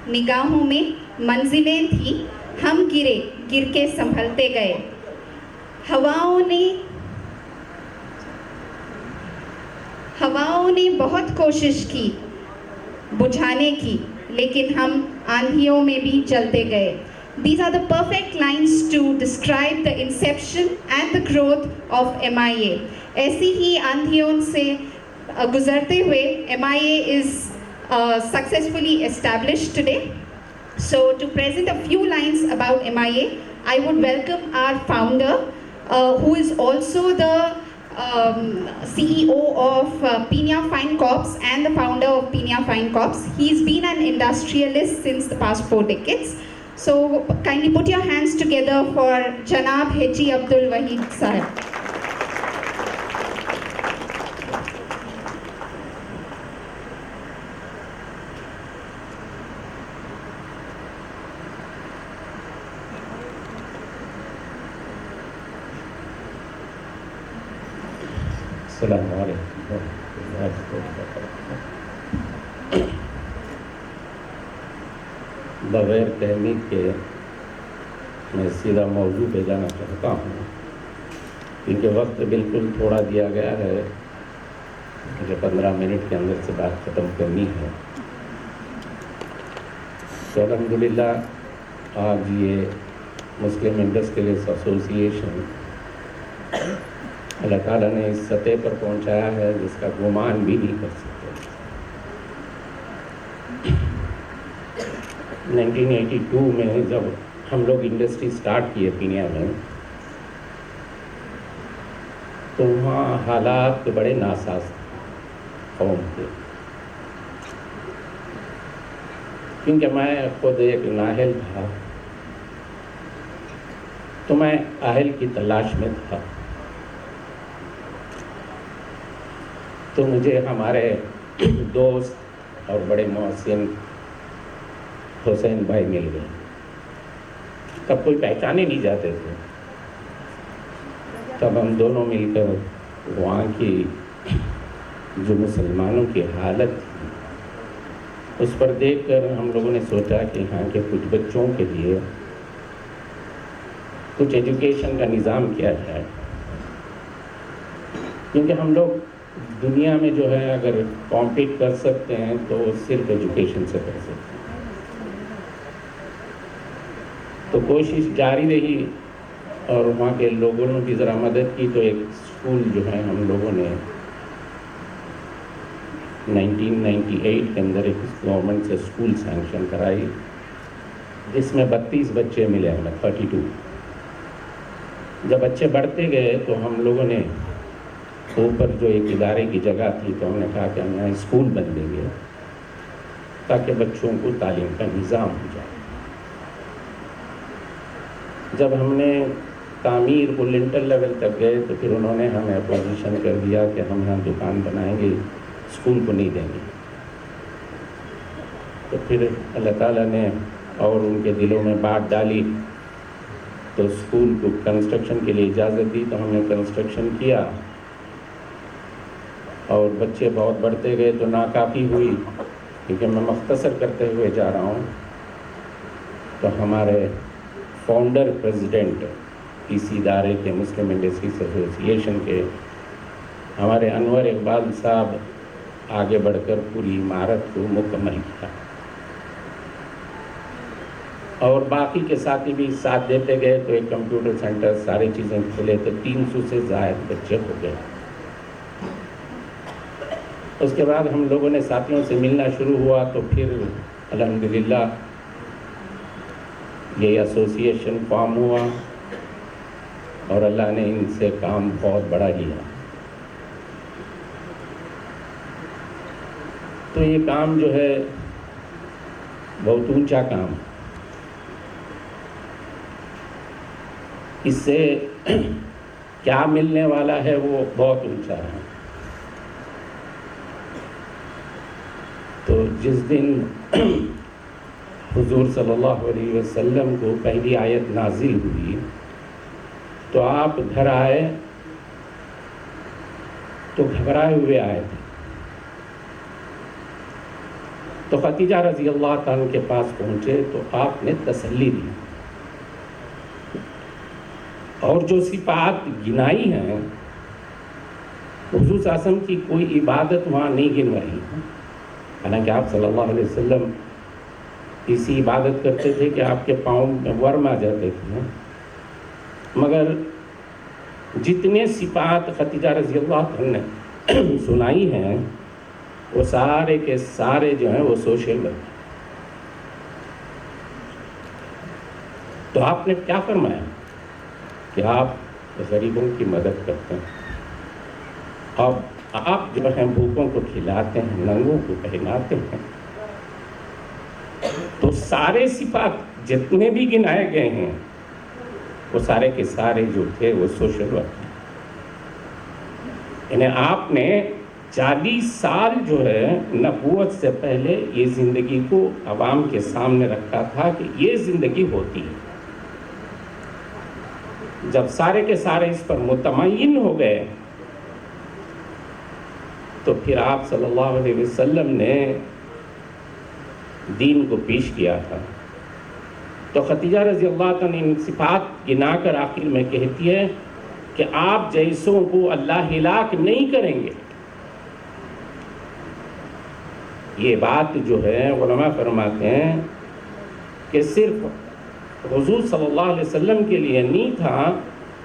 نگاہوں میں منزلیں تھیں، ہم گرے، گر کے سنبھلتے گئے. ہواؤں نے بہت کوشش کی بجھانے کی، لیکن ہم آندھیوں میں بھی چلتے گئے. These are the perfect lines to describe the inception and the growth of MIA. ایسی ہی آندھیوں سے گزرتے ہوئے MIA is successfully established today. So to present a few lines about MIA, I would welcome our founder, who is also the CEO of Peenya Fine Corps and the founder of Peenya Fine Corps. He's been an industrialist since the past 4 decades. So kindly put your hands together for Janab Haji Abdul Wahid Sahib. السلام علیکم ورحمۃ اللہ وبرکاتہ. بغیر تحمیل کے میں سیدھا موضوع پہ جانا چاہتا ہوں، کیونکہ وقت بالکل تھوڑا دیا گیا ہے، مجھے 15 منٹ کے اندر سے بات ختم کرنی ہے. تو الحمدللہ آج یہ مسلم انڈسٹریلسٹ ایسوسی ایشن اللہ تعالیٰ نے اس سطح پر پہنچایا ہے جس کا گمان بھی نہیں کر سکتے. 1982 میں جب ہم لوگ انڈسٹری سٹارٹ کیے پینیا میں، تو وہاں حالات بڑے ناساز تھے قوم کے، کیونکہ میں خود ایک نااہل تھا، تو میں اہل کی تلاش میں تھا. تو مجھے ہمارے دوست اور بڑے محسن حسین بھائی مل گئے. تب کوئی پہچانے نہیں جاتے تھے. تب ہم دونوں مل کر وہاں کی جو مسلمانوں کی حالت تھی اس پر دیکھ کر ہم لوگوں نے سوچا کہ یہاں کے کچھ بچوں کے لیے کچھ ایجوکیشن کا نظام کیا جائے، کیونکہ ہم لوگ دنیا میں جو ہے اگر کمپیٹ کر سکتے ہیں تو صرف ایجوکیشن سے کر سکتے ہیں. تو کوشش جاری رہی اور وہاں کے لوگوں نے بھی ذرا مدد کی. تو ایک اسکول جو ہے ہم لوگوں نے 1998 کے اندر ایک گورنمنٹ سے اسکول سینکشن کرائی، جس میں 32 بچے ملے ہمیں، 32. جب بچے بڑھتے گئے تو ہم لوگوں نے اوپر جو ایک ادارے کی جگہ تھی تو ہم نے کہا کہ ہم یہاں اسکول بن دیں گے تاکہ بچوں کو تعلیم کا نظام ہو جائے. جب ہم نے تعمیر کو لنٹر لیول تک گئے تو پھر انہوں نے ہمیں اپوزیشن کر دیا کہ ہم یہاں دکان بنائیں گے، اسکول کو نہیں دیں گے. تو پھر اللہ تعالیٰ نے اور ان کے دلوں میں بات ڈالی تو اسکول کو کنسٹرکشن کے لیے اجازت دی. تو ہم نے کنسٹرکشن کیا اور بچے بہت بڑھتے گئے تو ناکافی ہوئی. کیونکہ میں مختصر کرتے ہوئے جا رہا ہوں، تو ہمارے فاؤنڈر پریزیڈنٹ اس ادارے کے مسلم انڈسٹریز ایسوسی ایشن کے ہمارے انور اقبال صاحب آگے بڑھ کر پوری عمارت کو مکمل کیا، اور باقی کے ساتھی بھی ساتھ دیتے گئے. تو ایک کمپیوٹر سینٹر، ساری چیزیں کھلے تو 300 سے زائد بچے ہو گئے. اس کے بعد ہم لوگوں نے ساتھیوں سے ملنا شروع ہوا تو پھر الحمدللہ یہ ایسوسی ایشن فارم ہوا اور اللہ نے ان سے کام بہت بڑا لیا. تو یہ کام جو ہے بہت اونچا کام، اس سے کیا ملنے والا ہے وہ بہت اونچا ہے. تو جس دن حضور صلی اللہ علیہ وسلم کو پہلی آیت نازل ہوئی تو آپ گھر آئے تو گھبرائے ہوئے آئے تھے. تو خدیجہ رضی اللہ تعالیٰ کے پاس پہنچے تو آپ نے تسلی دی، اور جو صفات گنائی ہیں حضور صلی اللہ علیہ وسلم کی کوئی عبادت وہاں نہیں گنوائی، حالانکہ آپ صلی اللہ علیہ وسلم اسی عبادت کرتے تھے کہ آپ کے پاؤں میں ورم آ جاتے تھے، مگر جتنے صفات خدیجہ رضی اللہ عنہ نے سنائی ہیں وہ سارے کے سارے جو ہیں وہ سوشل ورک۔ تو آپ نے کیا فرمایا کہ آپ غریبوں کی مدد کرتے ہیں، اب آپ جو ہیں بھوکوں کو کھلاتے ہیں، ننگوں کو پہناتے ہیں۔ تو سارے صفات جتنے بھی گنائے گئے ہیں وہ سارے کے سارے جو تھے وہ سوشل ورک ہیں۔ یعنی آپ نے 40 سال جو ہے نبوت سے پہلے یہ زندگی کو عوام کے سامنے رکھا تھا کہ یہ زندگی ہوتی ہے۔ جب سارے کے سارے اس پر مطمئن ہو گئے تو پھر آپ صلی اللہ علیہ وسلم نے دین کو پیش کیا تھا۔ تو خدیجہ رضی اللہ عنہ ان صفات گنا کر آخر میں کہتی ہے کہ آپ جیسوں کو اللہ ہلاک نہیں کریں گے۔ یہ بات جو ہے علماء فرماتے ہیں کہ صرف حضور صلی اللہ علیہ وسلم کے لیے نہیں تھا،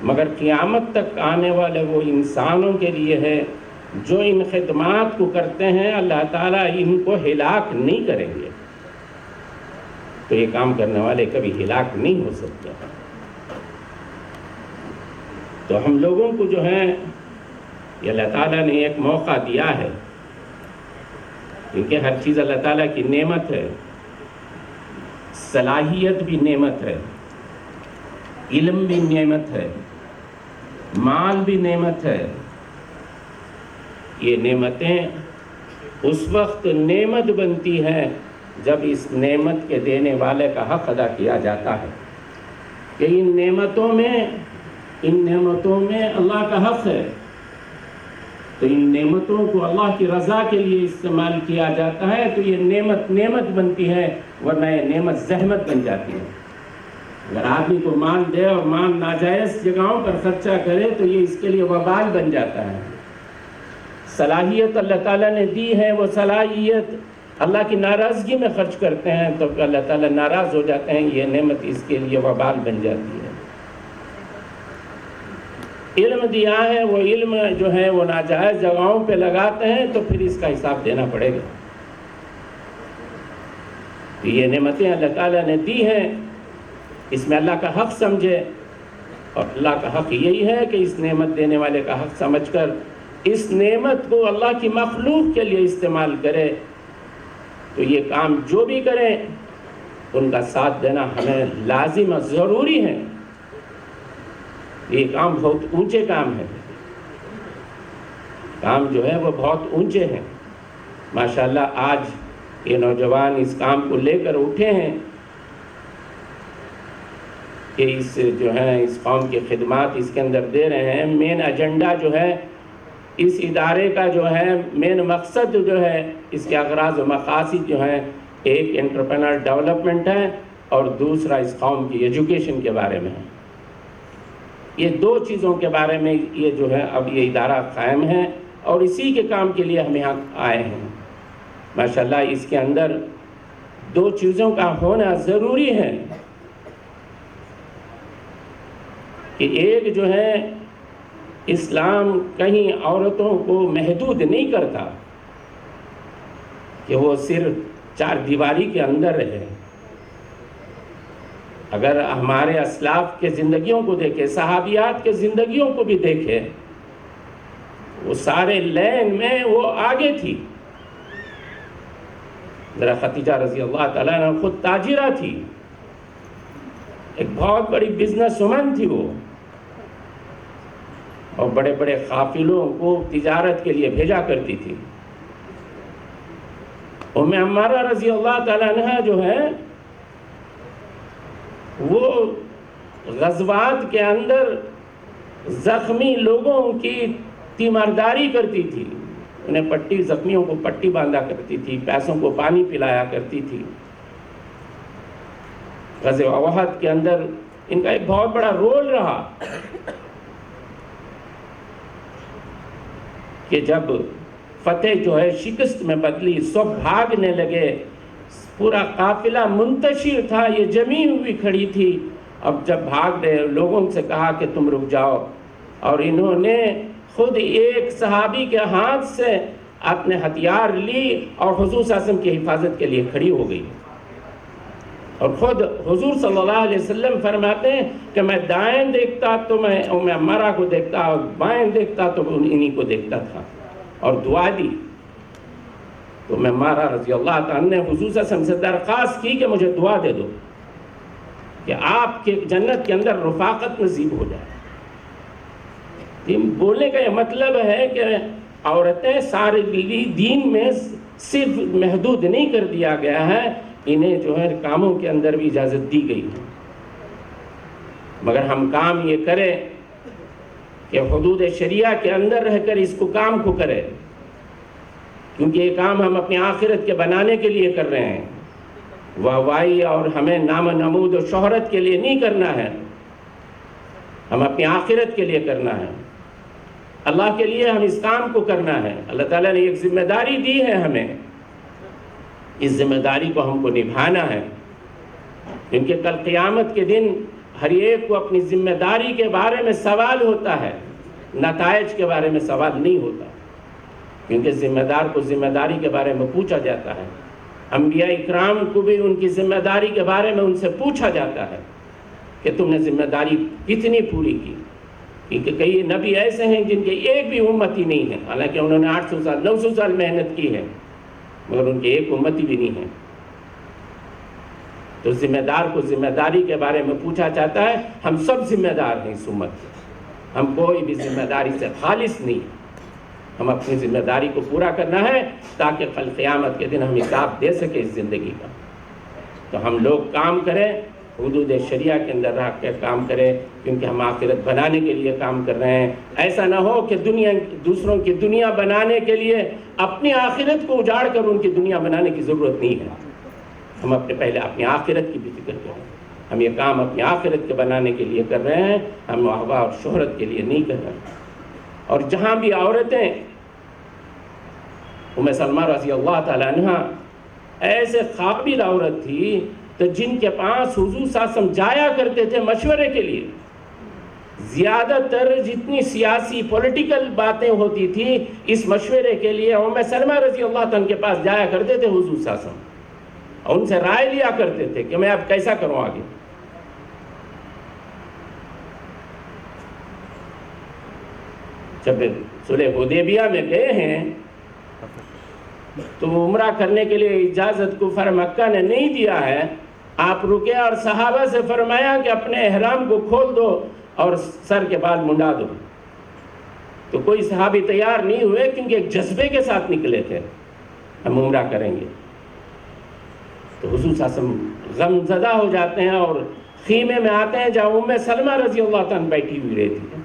مگر قیامت تک آنے والے وہ انسانوں کے لیے ہے جو ان خدمات کو کرتے ہیں، اللہ تعالیٰ ان کو ہلاک نہیں کریں گے۔ تو یہ کام کرنے والے کبھی ہلاک نہیں ہو سکتے۔ تو ہم لوگوں کو جو ہے یہ اللہ تعالیٰ نے ایک موقع دیا ہے، کیونکہ ہر چیز اللہ تعالیٰ کی نعمت ہے، صلاحیت بھی نعمت ہے، علم بھی نعمت ہے، مال بھی نعمت ہے۔ یہ نعمتیں اس وقت نعمت بنتی ہیں جب اس نعمت کے دینے والے کا حق ادا کیا جاتا ہے کہ ان نعمتوں میں اللہ کا حق ہے، تو ان نعمتوں کو اللہ کی رضا کے لیے استعمال کیا جاتا ہے تو یہ نعمت بنتی ہے، ورنہ یہ نعمت زحمت بن جاتی ہے۔ اگر آدمی کو مال دے اور مال ناجائز جگہوں پر خرچہ کرے تو یہ اس کے لیے وبال بن جاتا ہے۔ صلاحیت اللہ تعالیٰ نے دی ہے، وہ صلاحیت اللہ کی ناراضگی میں خرچ کرتے ہیں تو اللہ تعالیٰ ناراض ہو جاتے ہیں، یہ نعمت اس کے لیے وبال بن جاتی ہے۔ علم دیا ہے، وہ علم جو ہے وہ ناجائز جگہوں پہ لگاتے ہیں تو پھر اس کا حساب دینا پڑے گا۔ یہ نعمتیں اللہ تعالیٰ نے دی ہیں، اس میں اللہ کا حق سمجھے، اور اللہ کا حق یہی ہے کہ اس نعمت دینے والے کا حق سمجھ کر اس نعمت کو اللہ کی مخلوق کے لیے استعمال کرے۔ تو یہ کام جو بھی کریں ان کا ساتھ دینا ہمیں لازم اور ضروری ہے۔ یہ کام بہت اونچے کام ہے، کام جو ہے وہ بہت اونچے ہیں۔ ماشاءاللہ آج یہ نوجوان اس کام کو لے کر اٹھے ہیں کہ اس جو ہے اس قوم کی خدمات اس کے اندر دے رہے ہیں۔ مین ایجنڈا جو ہے اس ادارے کا جو ہے مین مقصد جو ہے اس کے اغراض و مقاصد جو ہیں، ایک انٹرپرینر ڈیولپمنٹ ہے اور دوسرا اس قوم کی ایجوکیشن کے بارے میں ہے۔ یہ دو چیزوں کے بارے میں یہ جو ہے اب یہ ادارہ قائم ہے اور اسی کے کام کے لیے ہم یہاں آئے ہیں۔ ماشاءاللہ اس کے اندر دو چیزوں کا ہونا ضروری ہے کہ ایک جو ہے اسلام کہیں عورتوں کو محدود نہیں کرتا کہ وہ صرف 4 دیواری کے اندر رہے۔ اگر ہمارے اسلاف کے زندگیوں کو دیکھیں، صحابیات کے زندگیوں کو بھی دیکھیں، وہ سارے لین میں وہ آگے تھی۔ ذرا خدیجہ رضی اللہ تعالیٰ عنہ خود تاجرہ تھی، ایک بہت بڑی بزنس وومن تھی وہ، اور بڑے بڑے قافلوں کو تجارت کے لیے بھیجا کرتی تھی۔ ام عمارہ رضی اللہ تعالیٰ عنہ جو ہے وہ غزوات کے اندر زخمی لوگوں کی تیمارداری کرتی تھی، انہیں پٹی، زخمیوں کو پٹی باندھا کرتی تھی، پیسوں کو پانی پلایا کرتی تھی۔ غزوہ احد کے اندر ان کا ایک بہت بڑا رول رہا کہ جب فتح جو ہے شکست میں بدلی، سب بھاگنے لگے، پورا قافلہ منتشر تھا، یہ جمی ہوئی کھڑی تھی۔ اب جب بھاگ رہے لوگوں سے کہا کہ تم رک جاؤ، اور انہوں نے خود ایک صحابی کے ہاتھ سے اپنے ہتھیار لی اور حضور صلی اللہ علیہ وسلم کی حفاظت کے لیے کھڑی ہو گئی۔ اور خود حضور صلی اللہ علیہ وسلم فرماتے ہیں کہ میں دائیں دیکھتا تو میں عمارہ کو دیکھتا، اور بائیں دیکھتا تو انہی کو دیکھتا تھا، اور دعا دی۔ تو میں عمارہ رضی اللہ تعالیٰ نے حضور صلی اللہ علیہ وسلم سے درخواست کی کہ مجھے دعا دے دو کہ آپ کے جنت کے اندر رفاقت نصیب ہو جائے۔ بولنے کا یہ مطلب ہے کہ عورتیں سارے دین میں صرف محدود نہیں کر دیا گیا ہے، انہیں جو ہے کاموں کے اندر بھی اجازت دی گئی ہے، مگر ہم کام یہ کریں کہ حدود شریعہ کے اندر رہ کر اس کو کام کو کریں، کیونکہ یہ کام ہم اپنی آخرت کے بنانے کے لیے کر رہے ہیں، واہوائی اور ہمیں نام و نمود و شہرت کے لیے نہیں کرنا ہے، ہم اپنی آخرت کے لیے کرنا ہے، اللہ کے لیے ہم اس کام کو کرنا ہے۔ اللہ تعالیٰ نے ایک ذمہ داری دی ہے ہمیں، اس ذمہ داری کو ہم کو نبھانا ہے، کیونکہ کل قیامت کے دن ہر ایک کو اپنی ذمہ داری کے بارے میں سوال ہوتا ہے، نتائج کے بارے میں سوال نہیں ہوتا، کیونکہ ذمہ دار کو ذمہ داری کے بارے میں پوچھا جاتا ہے۔ انبیاء اکرام کو بھی ان کی ذمہ داری کے بارے میں ان سے پوچھا جاتا ہے کہ تم نے ذمہ داری کتنی پوری کی، کیونکہ کئی نبی ایسے ہیں جن کے ایک بھی امتی نہیں ہے، حالانکہ انہوں نے 800 سال 900 سال محنت کی ہے، مگر ان کے ایک امتی بھی نہیں ہے۔ تو ذمہ دار کو ذمہ داری کے بارے میں پوچھا جاتا ہے۔ ہم سب ذمہ دار ہیں اس امت کے، ہم کوئی بھی ذمہ داری سے خالص نہیں، ہم اپنی ذمہ داری کو پورا کرنا ہے تاکہ کل قیامت کے دن ہم حساب دے سکیں اس زندگی کا۔ تو ہم لوگ کام کریں، حدود شریعہ کے اندر رہ کر کام کریں، کیونکہ ہم آخرت بنانے کے لیے کام کر رہے ہیں۔ ایسا نہ ہو کہ دوسروں کی دنیا بنانے کے لیے اپنی آخرت کو اجاڑ کر ان کی دنیا بنانے کی ضرورت نہیں ہے۔ ہم پہلے اپنی آخرت کی بھی فکر کریں، ہم یہ کام اپنی آخرت کے بنانے کے لیے کر رہے ہیں، ہم واہواہ اور شہرت کے لیے نہیں کر رہے ہیں۔ اور جہاں بھی عورتیں، ام سلمہ رضی اللہ تعالیٰ عنہ ایسے قابل عورت تھی تو جن کے پاس حضور صلی اللہ علیہ وسلم جایا کرتے تھے مشورے کے لیے، زیادہ تر جتنی سیاسی پولیٹیکل باتیں ہوتی تھی اس مشورے کے لیے ام سلمہ رضی اللہ عنہ کے پاس جایا کرتے تھے حضور صلی اللہ علیہ وسلم، اور ان سے رائے لیا کرتے تھے کہ میں اب کیسا کروں آگے۔ جب صلح حدیبیہ میں گئے ہیں تو عمرہ کرنے کے لیے اجازت کفار مکہ نے نہیں دیا ہے، آپ رکے اور صحابہ سے فرمایا کہ اپنے احرام کو کھول دو اور سر کے بال منڈا دو، تو کوئی صحابی تیار نہیں ہوئے، کیونکہ ایک جذبے کے ساتھ نکلے تھے ہم عمرہ کریں گے۔ تو حضور صلی اللہ علیہ وسلم غم زدہ ہو جاتے ہیں اور خیمے میں آتے ہیں جہاں ام سلمہ رضی اللہ عنہ بیٹھی ہوئی رہتی ہے،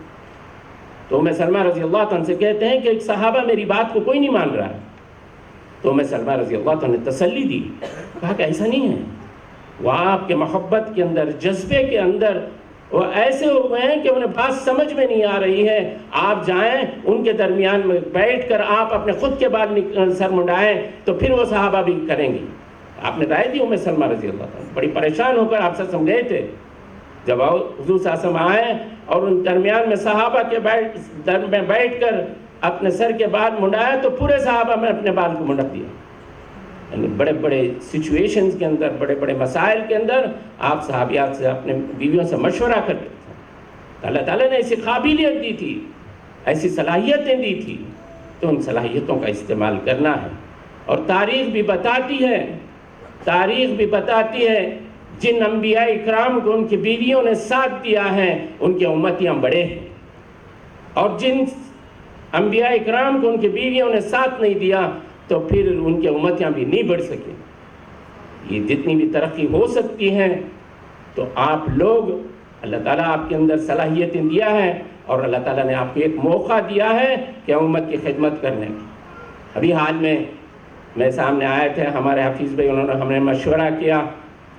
تو ام سلمہ رضی اللہ عنہ سے کہتے ہیں کہ ایک صحابہ میری بات کو کوئی نہیں مان رہا ہے، تو ام سلمہ رضی اللہ عنہ نے تسلی دی، کہا کہ ایسا نہیں ہے، وہ آپ کے محبت کے اندر، جذبے کے اندر وہ ایسے ہو گئے ہیں کہ انہیں بات سمجھ میں نہیں آ رہی ہے، آپ جائیں ان کے درمیان میں بیٹھ کر آپ اپنے خود کے بال سر منڈائیں تو پھر وہ صحابہ بھی کریں گے۔ آپ نے رائے دی ام سلمہ رضی اللہ عنہ، بڑی پریشان ہو کر آپ سے گئے تھے، جب حضور صلی اللہ علیہ وسلم آئے اور ان درمیان میں صحابہ کے بیٹھ کر اپنے سر کے بال منڈایا تو پورے صحابہ میں اپنے بال کو منڈا دیا۔ یعنی بڑے بڑے سچویشنز کے اندر، بڑے بڑے مسائل کے اندر آپ صحابیات سے، اپنے بیویوں سے مشورہ کرتے تھے۔ اللہ تعالیٰ نے ایسی قابلیت دی تھی، ایسی صلاحیتیں دی تھی، تو ان صلاحیتوں کا استعمال کرنا ہے۔ اور تاریخ بھی بتاتی ہے جن انبیاء اکرام کو ان کی بیویوں نے ساتھ دیا ہے ان کے امتیاں بڑے ہیں، اور جن انبیاء اکرام کو ان کی بیویوں نے ساتھ نہیں دیا تو پھر ان کے امتیاں بھی نہیں بڑھ سکیں۔ یہ جتنی بھی ترقی ہو سکتی ہیں تو آپ لوگ، اللہ تعالیٰ آپ کے اندر صلاحیتیں دیا ہے، اور اللہ تعالیٰ نے آپ کو ایک موقع دیا ہے کہ امت کی خدمت کرنے کا۔ ابھی حال میں سامنے آئے تھے ہمارے حفیظ بھائی، انہوں نے ہم نے مشورہ کیا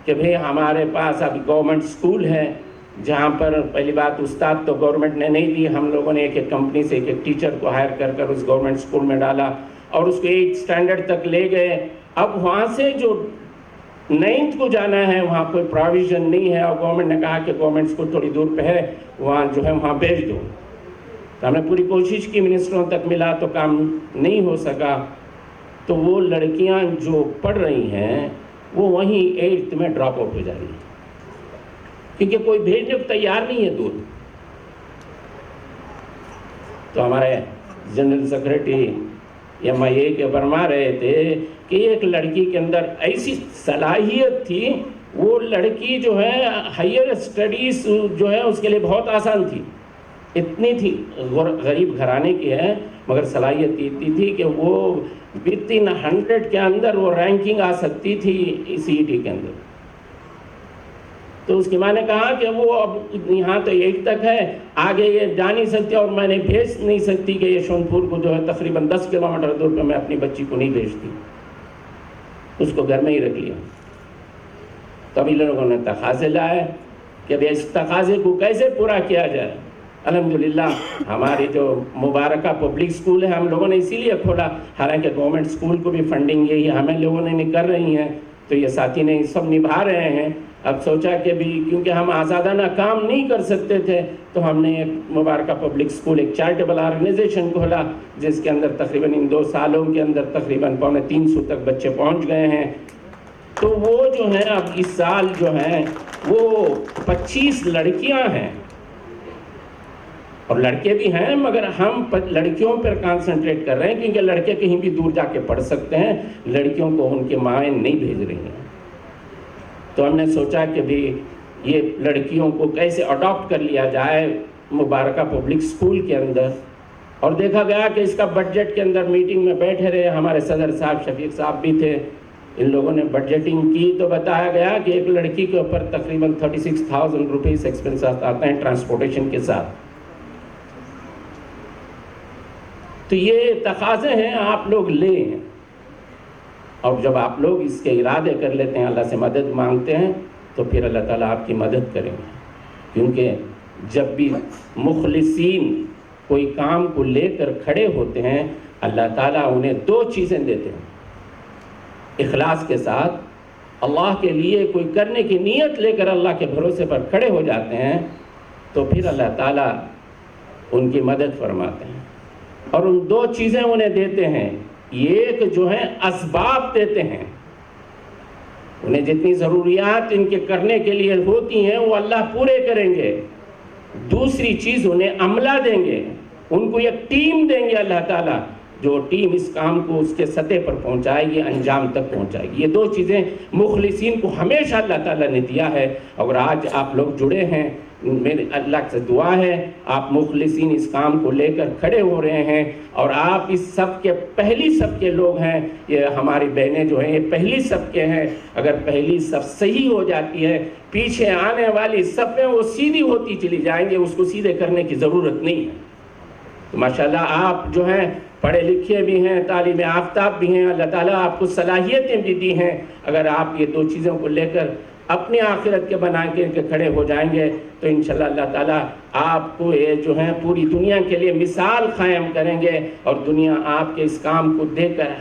کہ بھئی ہمارے پاس اب گورنمنٹ اسکول ہے جہاں پر پہلی بات استاد تو گورنمنٹ نے نہیں دی، ہم لوگوں نے ایک کمپنی سے ایک ٹیچر کو ہائر کر اس گورنمنٹ اسکول میں ڈالا اور اس کو 8 اسٹینڈرڈ تک لے گئے. اب وہاں سے جو 9th کو جانا ہے وہاں کوئی پروویژن نہیں ہے، اور گورنمنٹ نے کہا کہ گورنمنٹ اسکول تھوڑی دور پہ ہے، وہاں جو ہے وہاں بھیج دو. تو ہم نے پوری کوشش کی، منسٹروں تک ملا تو کام نہیں ہو سکا. تو وہ لڑکیاں جو پڑھ رہی ہیں وہ وہیں 8th میں ڈراپ آؤٹ ہو جا رہی ہیں کیونکہ کوئی بھیجنے کو تیار نہیں ہے دور. تو ہمارے جنرل سیکرٹری MIA کے فرما رہے تھے کہ ایک لڑکی کے اندر ایسی صلاحیت تھی، وہ لڑکی جو ہے ہائر اسٹڈیز جو ہے اس کے لیے بہت آسان تھی، اتنی تھی، غریب گھرانے کی ہے مگر صلاحیت اتنی تھی کہ وہ within 100 کے اندر وہ رینکنگ آ سکتی تھی CET کے اندر. تو اس کی ماں نے کہا کہ وہ اب یہاں تو 8 تک ہے، آگے یہ جا نہیں سکتی اور میں نے بھیج نہیں سکتی کہ یشونت-پور کو جو ہے تقریباً 10 کلومیٹر دور پہ میں اپنی بچی کو نہیں بھیجتی، اس کو گھر میں ہی رکھ لیا. تبھی لوگوں نے تقاضے لائے کہ اس تقاضے کو کیسے پورا کیا جائے. الحمدللہ ہماری جو مبارکہ پبلک سکول ہے ہم لوگوں نے اسی لیے کھولا، حالانکہ گورنمنٹ سکول کو بھی فنڈنگ یہی ہمیں لوگوں نے کر رہی ہیں، تو یہ ساتھی نے سب نبھا رہے ہیں. اب سوچا کہ بھی کیونکہ ہم آزادانہ کام نہیں کر سکتے تھے تو ہم نے ایک مبارکہ پبلک سکول، ایک چیریٹیبل آرگنائزیشن کھولا جس کے اندر تقریباً ان 2 سالوں کے اندر تقریباً 350 تک بچے پہنچ گئے ہیں. تو وہ جو ہیں اب اس سال جو ہیں وہ 25 لڑکیاں ہیں اور لڑکے بھی ہیں، مگر ہم لڑکیوں پر کانسنٹریٹ کر رہے ہیں کیونکہ لڑکے کہیں بھی دور جا کے پڑھ سکتے ہیں، لڑکیوں کو ان کے مائیں نہیں بھیج رہی ہیں. تو ہم نے سوچا کہ بھی یہ لڑکیوں کو کیسے اڈاپٹ کر لیا جائے مبارکہ پبلک سکول کے اندر. اور دیکھا گیا کہ اس کا بجٹ کے اندر میٹنگ میں بیٹھے رہے ہمارے صدر صاحب، شفیق صاحب بھی تھے، ان لوگوں نے بجٹنگ کی تو بتایا گیا کہ ایک لڑکی کے اوپر تقریباً 36,000 روپیز ایکسپنس آتے ہیں ٹرانسپورٹیشن کے ساتھ. تو یہ تقاضے ہیں، آپ لوگ لیں، اور جب آپ لوگ اس کے ارادے کر لیتے ہیں، اللہ سے مدد مانگتے ہیں تو پھر اللہ تعالیٰ آپ کی مدد کریں گے. کیونکہ جب بھی مخلصین کوئی کام کو لے کر کھڑے ہوتے ہیں اللہ تعالیٰ انہیں 2 چیزیں دیتے ہیں. اخلاص کے ساتھ اللہ کے لیے کوئی کرنے کی نیت لے کر اللہ کے بھروسے پر کھڑے ہو جاتے ہیں تو پھر اللہ تعالیٰ ان کی مدد فرماتے ہیں. اور ان 2 چیزیں انہیں دیتے ہیں. ایک جو ہے اسباب دیتے ہیں، انہیں جتنی ضروریات ان کے کرنے کے لیے ہوتی ہیں وہ اللہ پورے کریں گے. دوسری چیز انہیں عملہ دیں گے، ان کو ایک ٹیم دیں گے اللہ تعالیٰ، جو ٹیم اس کام کو اس کے سطح پر پہنچائے گی، انجام تک پہنچائے گی. یہ 2 چیزیں مخلصین کو ہمیشہ اللہ تعالیٰ نے دیا ہے. اور آج آپ لوگ جڑے ہیں، میرے اللہ سے دعا ہے آپ مخلصین اس کام کو لے کر کھڑے ہو رہے ہیں اور آپ اس سب کے پہلی سب کے لوگ ہیں. یہ ہماری بہنیں جو ہیں یہ پہلی سب کے ہیں. اگر پہلی سب صحیح ہو جاتی ہے پیچھے آنے والی صفیں وہ سیدھی ہوتی چلی جائیں گے، اس کو سیدھے کرنے کی ضرورت نہیں ہے. تو ماشاءاللہ آپ جو ہیں پڑھے لکھے بھی ہیں، تعلیم یافتہ بھی ہیں، اللہ تعالیٰ آپ کو صلاحیتیں بھی دی ہیں. اگر آپ یہ 2 چیزوں کو لے کر اپنی آخرت کے بنا کے کھڑے ہو جائیں گے تو انشاءاللہ اللہ تعالیٰ آپ کو یہ جو ہیں پوری دنیا کے لیے مثال قائم کریں گے اور دنیا آپ کے اس کام کو دیکھ کر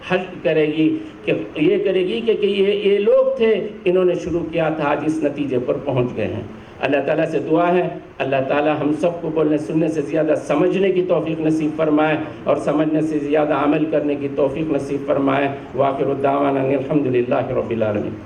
حج کرے گی کہ یہ کرے گی کہ یہ لوگ تھے، انہوں نے شروع کیا تھا، آج اس نتیجے پر پہنچ گئے ہیں. اللہ تعالیٰ سے دعا ہے اللہ تعالیٰ ہم سب کو بولنے سننے سے زیادہ سمجھنے کی توفیق نصیب فرمائے اور سمجھنے سے زیادہ عمل کرنے کی توفیق نصیب فرمائے. وآخر الدعوانا الحمدللہ رب العالمین.